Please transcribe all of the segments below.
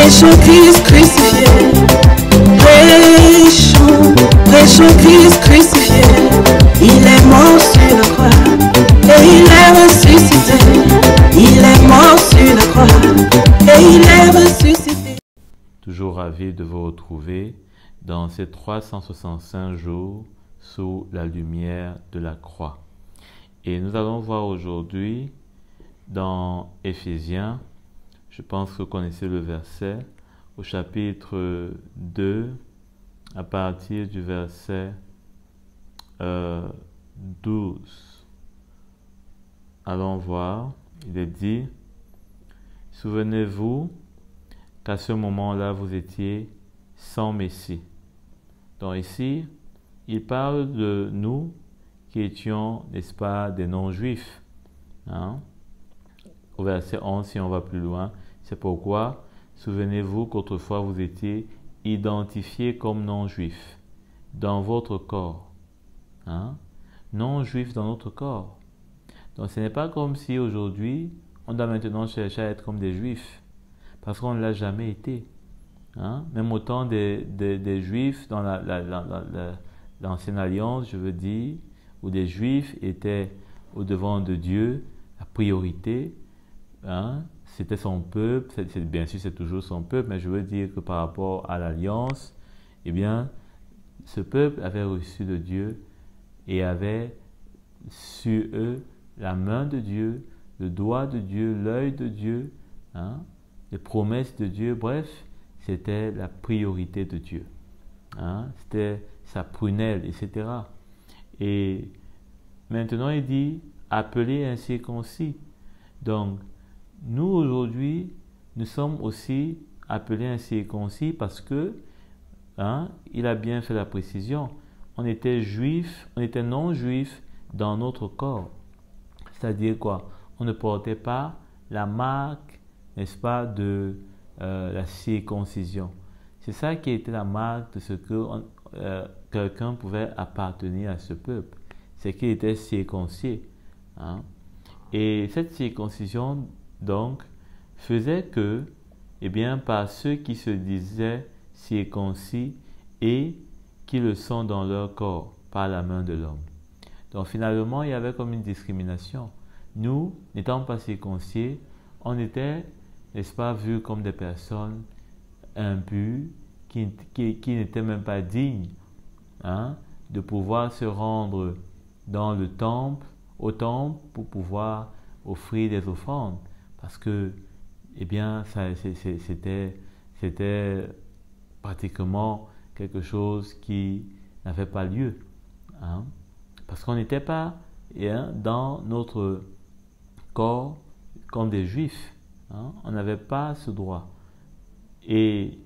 Prêchons Christ crucifié. Prêchons Christ crucifié. Il est mort sur la croix et il est ressuscité. Il est mort sur la croix et il est ressuscité. Toujours ravi de vous retrouver dans ces 365 jours sous la lumière de la croix. Et nous allons voir aujourd'hui dans Éphésiens, je pense que vous connaissez le verset, au chapitre 2, à partir du verset 12. Allons voir, il est dit, « Souvenez-vous qu'à ce moment-là, vous étiez sans Messie. » Donc ici, il parle de nous qui étions, n'est-ce pas, des non-juifs. Hein? Au verset 11, si on va plus loin, c'est pourquoi, souvenez-vous qu'autrefois vous étiez identifiés comme non-juifs dans votre corps. Hein? Non-juifs dans notre corps. Donc ce n'est pas comme si aujourd'hui, on doit maintenant chercher à être comme des juifs, parce qu'on ne l'a jamais été. Hein? Même au temps des juifs dans l'ancienne alliance, je veux dire, où des juifs étaient au devant de Dieu, la priorité, hein? C'était son peuple, bien sûr c'est toujours son peuple, mais je veux dire que par rapport à l'alliance, eh bien, ce peuple avait reçu de Dieu et avait sur eux la main de Dieu, le doigt de Dieu, l'œil de Dieu, hein? Les promesses de Dieu, bref, c'était la priorité de Dieu. Hein? C'était sa prunelle, etc. Et maintenant, il dit, appelez incirconcis. Donc, nous, aujourd'hui, nous sommes aussi appelés incirconcis parce que, hein, il a bien fait la précision, on était juifs, on était non-juifs dans notre corps. C'est-à-dire quoi? On ne portait pas la marque, n'est-ce pas, de la circoncision. C'est ça qui était la marque de ce que quelqu'un pouvait appartenir à ce peuple. C'est qu'il était circoncis. Hein? Et cette circoncision, donc, faisait que, eh bien, par ceux qui se disaient circoncis et qui le sont dans leur corps, par la main de l'homme. Donc, finalement, il y avait comme une discrimination. Nous, n'étant pas circoncis, on était, n'est-ce pas, vus comme des personnes impures, qui n'étaient même pas dignes, hein, de pouvoir se rendre dans le temple, au temple, pour pouvoir offrir des offrandes. Parce que, eh bien, c'était pratiquement quelque chose qui n'avait pas lieu. Hein? Parce qu'on n'était pas, hein, dans notre corps comme des juifs. Hein? On n'avait pas ce droit. Et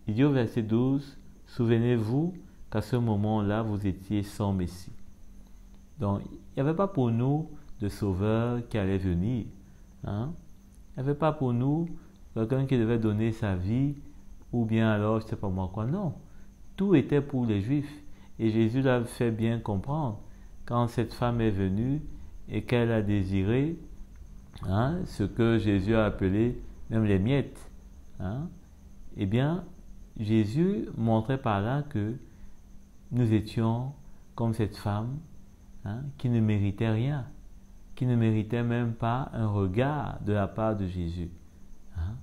il dit au verset 12, « Souvenez-vous qu'à ce moment-là, vous étiez sans Messie. » Donc, il n'y avait pas pour nous de sauveur qui allait venir. Hein? Il n'y avait pas pour nous quelqu'un qui devait donner sa vie, ou bien alors, je ne sais pas moi quoi. Non, tout était pour les Juifs. Et Jésus l'a fait bien comprendre. Quand cette femme est venue et qu'elle a désiré, hein, ce que Jésus a appelé même les miettes, hein, eh bien, Jésus montrait par là que nous étions comme cette femme, hein, qui ne méritait rien, qui ne méritait même pas un regard de la part de Jésus, hein,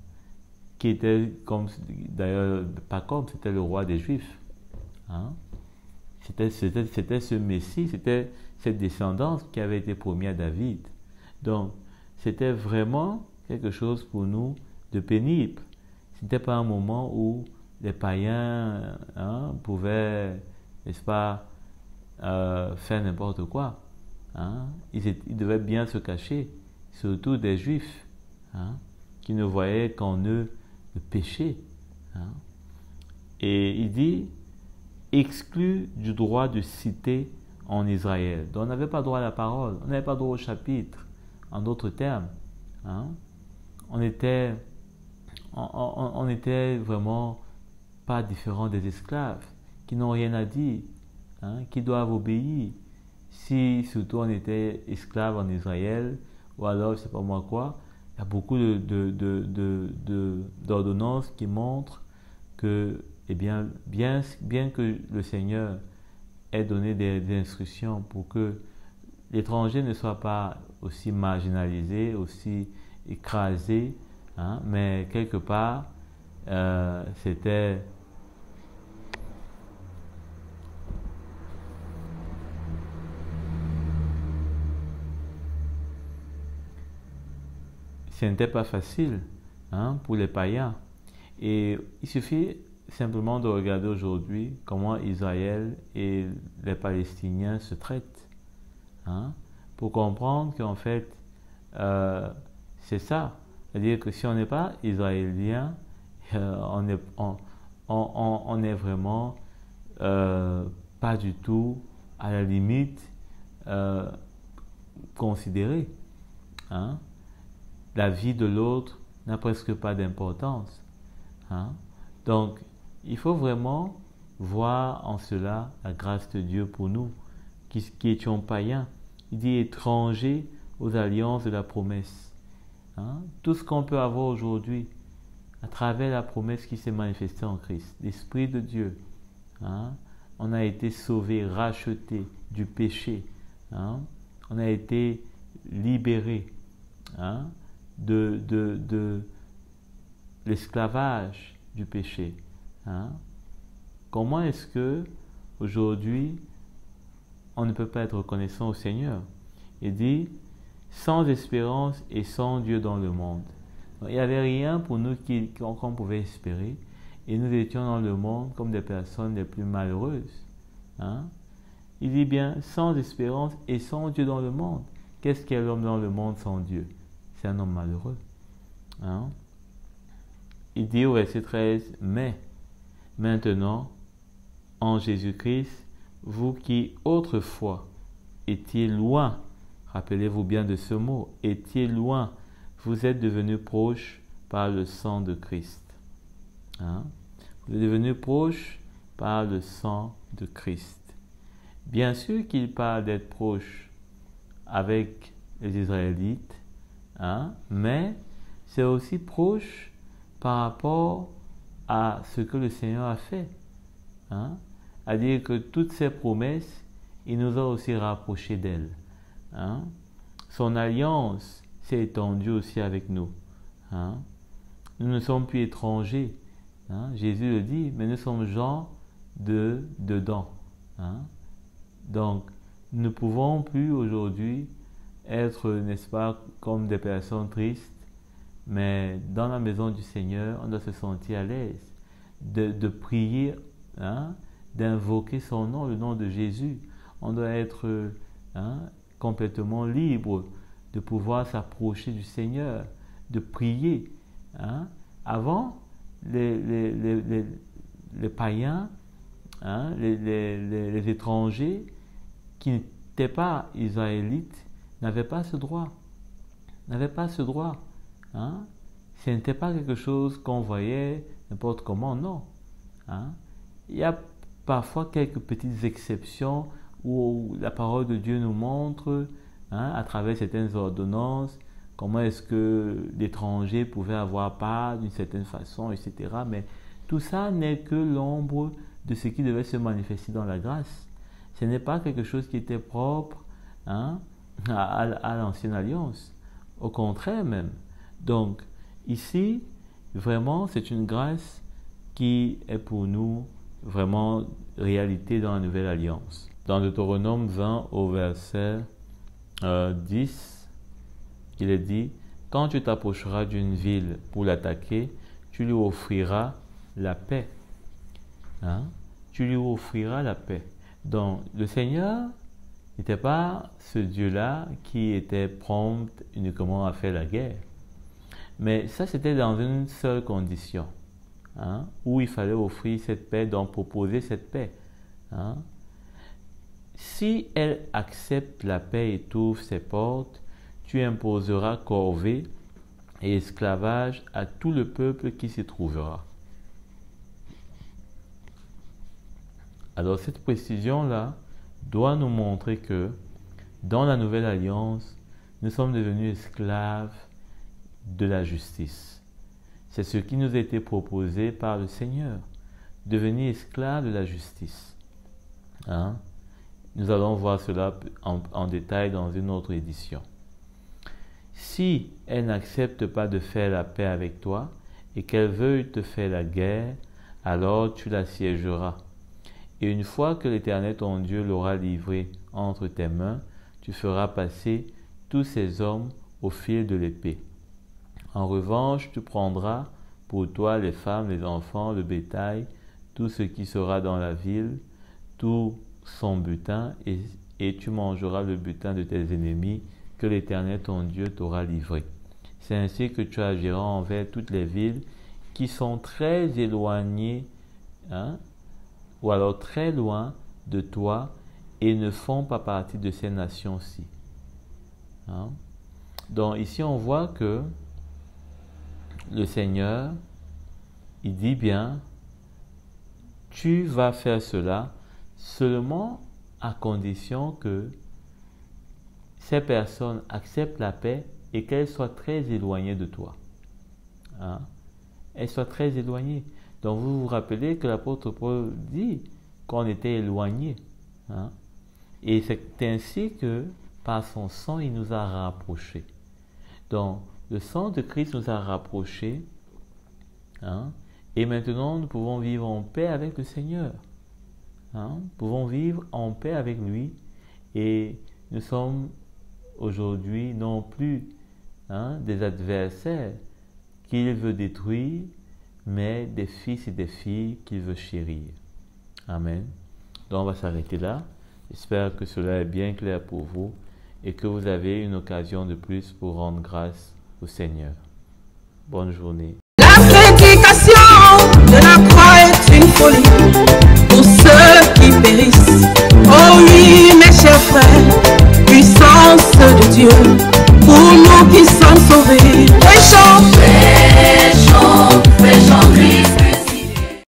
qui était comme, d'ailleurs, pas comme, c'était le roi des Juifs. Hein. C'était ce Messie, c'était cette descendance qui avait été promise à David. Donc, c'était vraiment quelque chose pour nous de pénible. Ce n'était pas un moment où les païens, hein, pouvaient, n'est-ce pas, faire n'importe quoi. Hein. Ils devaient bien se cacher, surtout des Juifs, hein, qui ne voyaient qu'en eux le péché. Hein. Et il dit, exclu du droit de citer en Israël. Donc on n'avait pas droit à la parole, on n'avait pas droit au chapitre, en d'autres termes. Hein. On était vraiment pas différents des esclaves, qui n'ont rien à dire, hein, qui doivent obéir. Si surtout on était esclave en Israël, ou alors je ne sais pas moi quoi, il y a beaucoup d'ordonnances qui montrent que, eh bien que le Seigneur ait donné des instructions pour que l'étranger ne soit pas aussi marginalisé, aussi écrasé, hein, mais quelque part, c'était... Ce n'était pas facile, hein, pour les païens. Et il suffit simplement de regarder aujourd'hui comment Israël et les Palestiniens se traitent, hein, pour comprendre qu'en fait, c'est ça. C'est-à-dire que si on n'est pas israélien, on est vraiment pas du tout à la limite considéré, hein. La vie de l'autre n'a presque pas d'importance, hein. Donc, il faut vraiment voir en cela la grâce de Dieu pour nous, qui étions païens. Il dit étrangers aux alliances de la promesse. Hein? Tout ce qu'on peut avoir aujourd'hui, à travers la promesse qui s'est manifestée en Christ, l'Esprit de Dieu, hein? On a été sauvés, rachetés du péché, hein? On a été libérés, hein, de l'esclavage du péché, hein? Comment est-ce que aujourd'hui on ne peut pas être reconnaissant au Seigneur? Il dit sans espérance et sans Dieu dans le monde. Donc, il n'y avait rien pour nous qu'on pouvait espérer, et nous étions dans le monde comme des personnes les plus malheureuses, hein? Il dit bien sans espérance et sans Dieu dans le monde. Qu'est-ce qu'est l'homme dans le monde sans Dieu? C'est un homme malheureux, hein? Il dit au verset 13, mais maintenant, en Jésus-Christ, vous qui autrefois étiez loin, rappelez-vous bien de ce mot, étiez loin, vous êtes devenus proches par le sang de Christ, hein? Vous êtes devenus proches par le sang de Christ. Bien sûr qu'il parle d'être proche avec les Israélites, hein? Mais c'est aussi proche par rapport à ce que le Seigneur a fait, hein? À dire que toutes ces promesses, il nous a aussi rapprochés d'elles, hein? Son alliance s'est étendue aussi avec nous, hein? Nous ne sommes plus étrangers, hein? Jésus le dit, mais nous sommes gens dedans, hein? Donc, nous ne pouvons plus aujourd'hui être, n'est-ce pas, comme des personnes tristes, mais dans la maison du Seigneur, on doit se sentir à l'aise de prier, hein, d'invoquer son nom, le nom de Jésus. On doit être, hein, complètement libre de pouvoir s'approcher du Seigneur, de prier, hein. Avant, les païens, hein, les étrangers qui n'étaient pas israélites n'avaient pas ce droit. Hein? Ce n'était pas quelque chose qu'on voyait n'importe comment, non. Hein? Il y a parfois quelques petites exceptions où la parole de Dieu nous montre, hein, à travers certaines ordonnances, comment est-ce que l'étranger pouvait avoir part d'une certaine façon, etc. Mais tout ça n'est que l'ombre de ce qui devait se manifester dans la grâce. Ce n'est pas quelque chose qui était propre, hein, à l'ancienne alliance. Au contraire même. Donc, ici, vraiment, c'est une grâce qui est pour nous vraiment réalité dans la nouvelle alliance. Dans Deutéronome 20 au verset 10, il est dit, « Quand tu t'approcheras d'une ville pour l'attaquer, tu lui offriras la paix. » Hein? Tu lui offriras la paix. Donc, le Seigneur n'était pas ce Dieu-là qui était prompt uniquement à faire la guerre. Mais ça, c'était dans une seule condition, hein, où il fallait offrir cette paix, donc proposer cette paix. Hein. Si elle accepte la paix et t'ouvre ses portes, tu imposeras corvée et esclavage à tout le peuple qui s'y trouvera. Alors cette précision-là doit nous montrer que dans la nouvelle alliance, nous sommes devenus esclaves de la justice. C'est ce qui nous a été proposé par le Seigneur, devenir esclave de la justice. Hein? Nous allons voir cela en détail dans une autre édition. Si elle n'accepte pas de faire la paix avec toi et qu'elle veuille te faire la guerre, alors tu l'assiégeras. Et une fois que l'Éternel ton Dieu l'aura livré entre tes mains, tu feras passer tous ces hommes au fil de l'épée. En revanche, tu prendras pour toi les femmes, les enfants, le bétail, tout ce qui sera dans la ville, tout son butin, et tu mangeras le butin de tes ennemis que l'Éternel ton Dieu t'aura livré. C'est ainsi que tu agiras envers toutes les villes qui sont très éloignées, ou alors très loin de toi et ne font pas partie de ces nations-ci. Donc ici on voit que le Seigneur, il dit bien, tu vas faire cela seulement à condition que ces personnes acceptent la paix et qu'elles soient très éloignées de toi. Elles soient très éloignées. Donc vous vous rappelez que l'apôtre Paul dit qu'on était éloignés. Et c'est ainsi que par son sang, il nous a rapprochés. Donc le sang de Christ nous a rapprochés. Et maintenant, nous pouvons vivre en paix avec le Seigneur. Nous pouvons vivre en paix avec lui. Et nous sommes aujourd'hui non plus des adversaires qu'il veut détruire, mais des fils et des filles qu'il veut chérir. Amen. Donc on va s'arrêter là. J'espère que cela est bien clair pour vous et que vous avez une occasion de plus pour rendre grâce au Seigneur. Bonne journée. La prédication de la croix est une folie pour ceux qui périssent. Oh oui, mes chers frères, puissance de Dieu pour nous qui sommes sauvés.